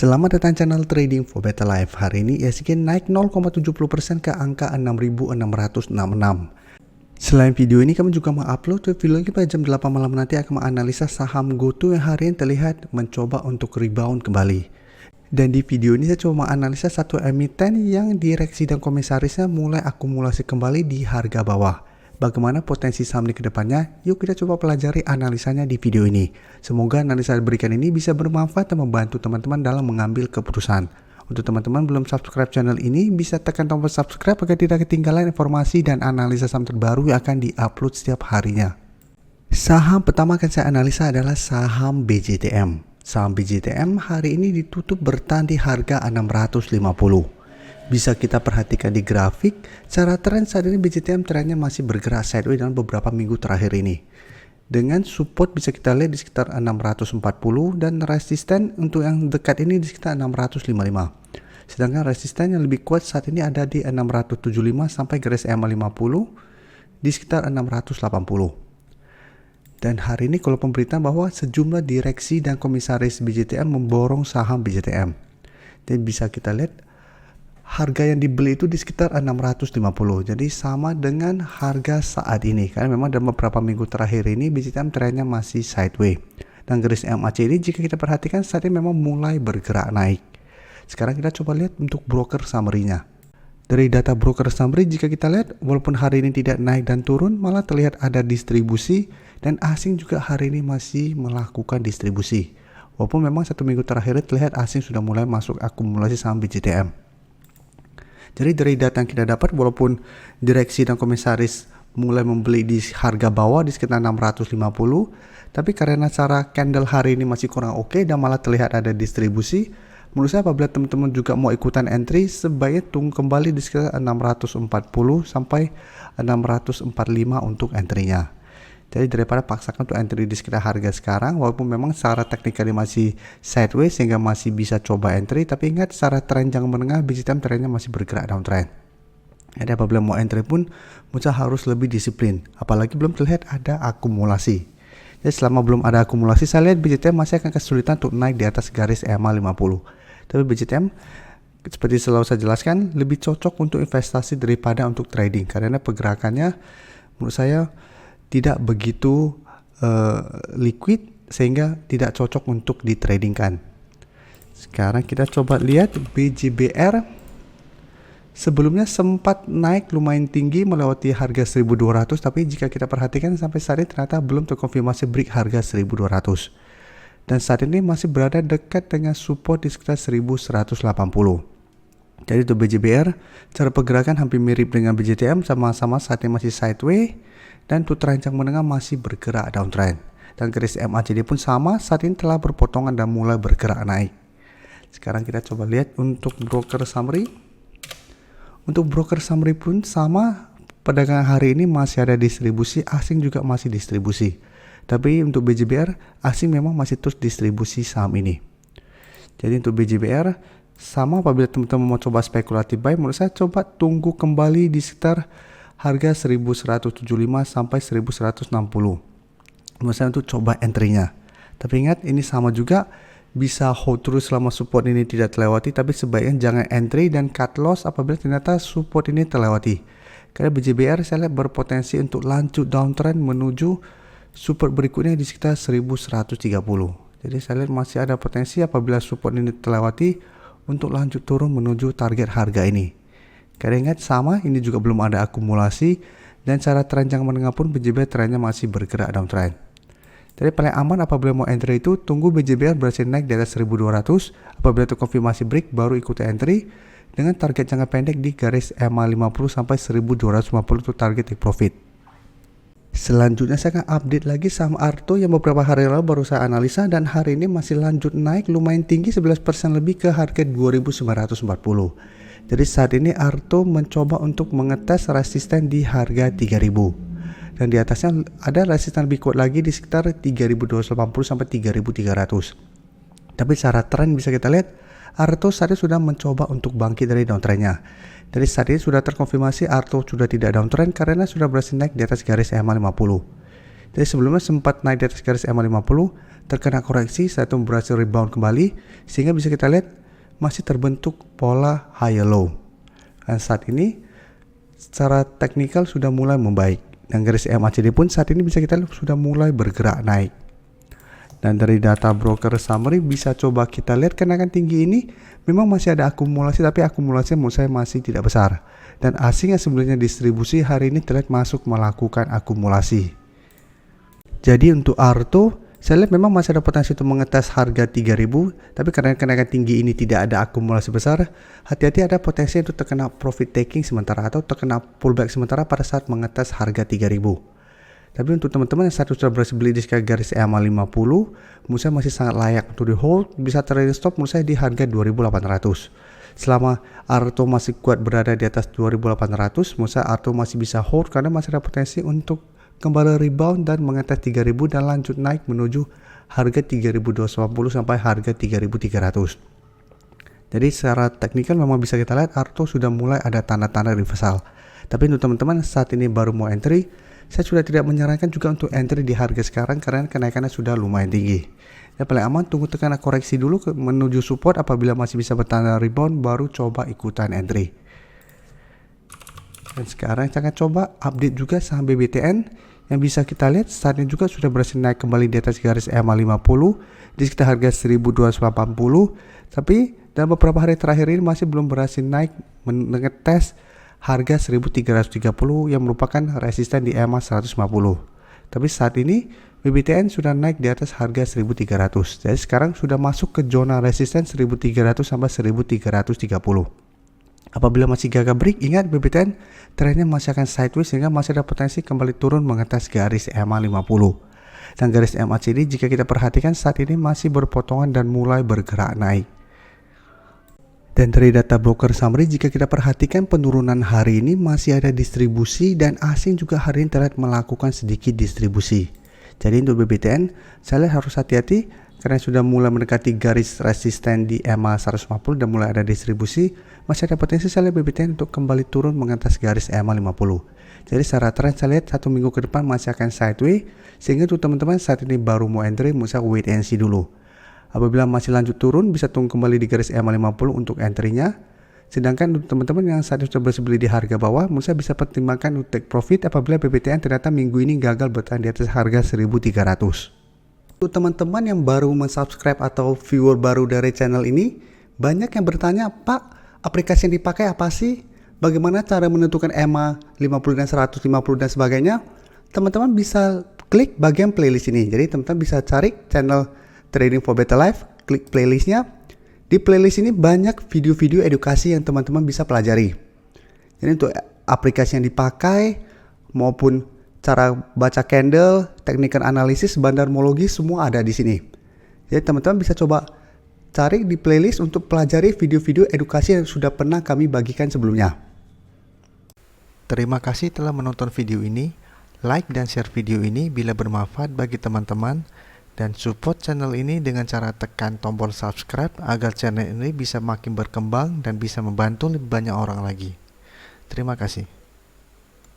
Selamat datang channel Trading for Better Life. Hari ini ISG naik 0,70% ke angka 6.666. Selain video ini, kami juga mengupload video lagi pada jam 8 malam nanti akan menganalisa saham GoTo yang hari ini terlihat mencoba untuk rebound kembali. Dan di video ini saya coba menganalisa satu emiten yang direksi dan komisarisnya mulai akumulasi kembali di harga bawah. Bagaimana potensi saham ini ke depannya? Yuk kita coba pelajari analisanya di video ini. Semoga analisa yang diberikan ini bisa bermanfaat dan membantu teman-teman dalam mengambil keputusan. Untuk teman-teman belum subscribe channel ini, bisa tekan tombol subscribe agar tidak ketinggalan informasi dan analisa saham terbaru yang akan diupload setiap harinya. Saham pertama akan saya analisa adalah saham BJTM. Saham BJTM hari ini ditutup bertahan di harga 650. Bisa kita perhatikan di grafik, secara tren saat ini BJTM trennya masih bergerak sideways dalam beberapa minggu terakhir ini. Dengan support bisa kita lihat di sekitar 640 dan resisten untuk yang dekat ini di sekitar 655. Sedangkan resisten yang lebih kuat saat ini ada di 675 sampai garis EMA50 di sekitar 680. Dan hari ini kalau pemberitaan bahwa sejumlah direksi dan komisaris BJTM memborong saham BJTM. Dan bisa kita lihat harga yang dibeli itu di sekitar 650. Jadi sama dengan harga saat ini. Karena memang dalam beberapa minggu terakhir ini BJTM trennya masih sideways. Dan garis MACD ini jika kita perhatikan saat ini memang mulai bergerak naik. Sekarang kita coba lihat untuk broker summary-nya. Dari data broker summary jika kita lihat walaupun hari ini tidak naik dan turun, malah terlihat ada distribusi dan asing juga hari ini masih melakukan distribusi. Walaupun memang satu minggu terakhir terlihat asing sudah mulai masuk akumulasi saham BJTM. Jadi dari data yang kita dapat walaupun direksi dan komisaris mulai membeli di harga bawah di sekitar 650, tapi karena cara candle hari ini masih kurang oke dan malah terlihat ada distribusi, menurut saya apabila teman-teman juga mau ikutan entry sebaiknya tunggu kembali di sekitar 640 sampai 645 untuk entry-nya. Jadi daripada paksakan untuk entry di sekitar harga sekarang, walaupun memang secara teknikal masih sideways sehingga masih bisa coba entry, tapi ingat secara tren jangka menengah BJTM trennya masih bergerak downtrend. Jadi apabila mau entry pun Musa harus lebih disiplin, apalagi belum terlihat ada akumulasi. Jadi selama belum ada akumulasi, saya lihat BJTM masih akan kesulitan untuk naik di atas garis EMA 50. Tapi BJTM seperti selalu saya jelaskan lebih cocok untuk investasi daripada untuk trading karena pergerakannya menurut saya tidak begitu liquid sehingga tidak cocok untuk ditradingkan. Sekarang kita coba lihat BJBR. Sebelumnya sempat naik lumayan tinggi melewati harga 1200, tapi jika kita perhatikan sampai saat ini ternyata belum terkonfirmasi break harga 1200. Dan saat ini masih berada dekat dengan support di sekitar 1180. Jadi untuk BJBR, cara pergerakan hampir mirip dengan BJTM, sama-sama saat ini masih sideways. Dan untuk terancang menengah masih bergerak downtrend. Dan garis MACD pun sama, saat ini telah berpotongan dan mulai bergerak naik. Sekarang kita coba lihat untuk broker summary. Untuk broker summary pun sama, perdagangan hari ini masih ada distribusi, asing juga masih distribusi. Tapi untuk BJBR, asing memang masih terus distribusi saham ini. Jadi untuk BJBR, sama apabila teman-teman mau coba spekulatif buy, menurut saya coba tunggu kembali di sekitar harga 1175 sampai 1160. Menurut saya untuk coba entry-nya. Tapi ingat ini sama juga bisa hold terus selama support ini tidak terlewati, tapi sebaiknya jangan entry dan cut loss apabila ternyata support ini terlewati. Karena BJBR saya lihat berpotensi untuk lanjut downtrend menuju support berikutnya di sekitar 1130. Jadi saya lihat masih ada potensi apabila support ini terlewati untuk lanjut turun menuju target harga ini. Karena ingat sama, ini juga belum ada akumulasi dan cara tren jangka menengah pun BJBR trennya masih bergerak downtrend. Jadi paling aman apabila mau entry itu tunggu BJBR berhasil naik di atas 1200, apabila terkonfirmasi break baru ikuti entry dengan target jangka pendek di garis EMA 50 sampai 1250 untuk target take profit. Selanjutnya saya akan update lagi saham Arto yang beberapa hari lalu baru saya analisa dan hari ini masih lanjut naik lumayan tinggi 11% lebih ke harga 2940. Jadi saat ini Arto mencoba untuk mengetes resisten di harga 3000 dan di atasnya ada resisten lebih kuat lagi di sekitar 3280 sampai 3300. Tapi secara tren bisa kita lihat Arto saat ini sudah mencoba untuk bangkit dari downtrendnya. Jadi saat ini sudah terkonfirmasi Arto sudah tidak downtrend karena sudah berhasil naik di atas garis EMA 50. Jadi sebelumnya sempat naik di atas garis EMA 50, terkena koreksi, saat itu berhasil rebound kembali, sehingga bisa kita lihat masih terbentuk pola high low. Dan saat ini secara teknikal sudah mulai membaik, dan garis MACD pun saat ini bisa kita lihat sudah mulai bergerak naik. Dan dari data broker summary bisa coba kita lihat kenaikan tinggi ini memang masih ada akumulasi, tapi akumulasinya menurut saya masih tidak besar. Dan asing yang sebelumnya distribusi hari ini terlihat masuk melakukan akumulasi. Jadi untuk Arto, saya lihat memang masih ada potensi untuk mengetes harga 3000, tapi karena kenaikan tinggi ini tidak ada akumulasi besar, hati-hati ada potensi untuk terkena profit taking sementara atau terkena pullback sementara pada saat mengetes harga 3000. Tapi untuk teman-teman yang satu sudah berhasil beli di garis EMA 50, menurut saya masih sangat layak untuk di hold, bisa trading stop menurut saya di harga 2800. Selama Arto masih kuat berada di atas 2800, menurut saya Arto masih bisa hold karena masih ada potensi untuk kembali rebound dan mengetes 3000 dan lanjut naik menuju harga 3250 sampai harga 3300. Jadi secara teknikal memang bisa kita lihat Arto sudah mulai ada tanda-tanda reversal. Tapi untuk teman-teman saat ini baru mau entry, saya sudah tidak menyarankan juga untuk entry di harga sekarang karena kenaikannya sudah lumayan tinggi. Ya paling aman tunggu tekanan koreksi dulu menuju support, apabila masih bisa bertanda rebound baru coba ikutan entry. Dan sekarang saya akan coba update juga saham BBTN yang bisa kita lihat saat ini juga sudah berhasil naik kembali di atas garis EMA 50 di sekitar harga 1280, tapi dalam beberapa hari terakhir ini masih belum berhasil naik mengetes harga 1330 yang merupakan resisten di EMA 150. Tapi saat ini BBTN sudah naik di atas harga 1300. Jadi sekarang sudah masuk ke zona resisten 1300 sampai 1330. Apabila masih gagal break, ingat BBTN trennya masih akan sideways sehingga masih ada potensi kembali turun mengetes garis EMA 50. Dan garis MACD jika kita perhatikan saat ini masih berpotongan dan mulai bergerak naik. Dan dari data broker summary jika kita perhatikan penurunan hari ini masih ada distribusi dan asing juga hari ini terlihat melakukan sedikit distribusi. Jadi untuk BBTN saya lihat harus hati-hati karena sudah mulai mendekati garis resisten di EMA 150 dan mulai ada distribusi, masih ada potensi saya lihat BBTN untuk kembali turun mengatas garis EMA 50. Jadi secara tren saya lihat 1 minggu ke depan masih akan sideways, sehingga untuk teman-teman saat ini baru mau entry bisa wait and see dulu. Apabila masih lanjut turun bisa tunggu kembali di garis EMA 50 untuk entry-nya. Sedangkan untuk teman-teman yang saat ini sudah beli di harga bawah, menurut saya bisa pertimbangkan untuk take profit apabila BBTN ternyata minggu ini gagal bertahan di atas harga 1300. Untuk teman-teman yang baru mensubscribe atau viewer baru dari channel ini, banyak yang bertanya, Pak, aplikasi yang dipakai apa sih? Bagaimana cara menentukan EMA 50 dan 150 dan sebagainya? Teman-teman bisa klik bagian playlist ini. Jadi teman-teman bisa cari channel Trading for Better Life, klik playlistnya. Di playlist ini banyak video-video edukasi yang teman-teman bisa pelajari. Jadi untuk aplikasi yang dipakai maupun cara baca candle, teknikal analisis, bandarmologi semua ada di sini. Jadi teman-teman bisa coba cari di playlist untuk pelajari video-video edukasi yang sudah pernah kami bagikan sebelumnya. Terima kasih telah menonton video ini. Like dan share video ini bila bermanfaat bagi teman-teman. Dan support channel ini dengan cara tekan tombol subscribe agar channel ini bisa makin berkembang dan bisa membantu lebih banyak orang lagi. Terima kasih.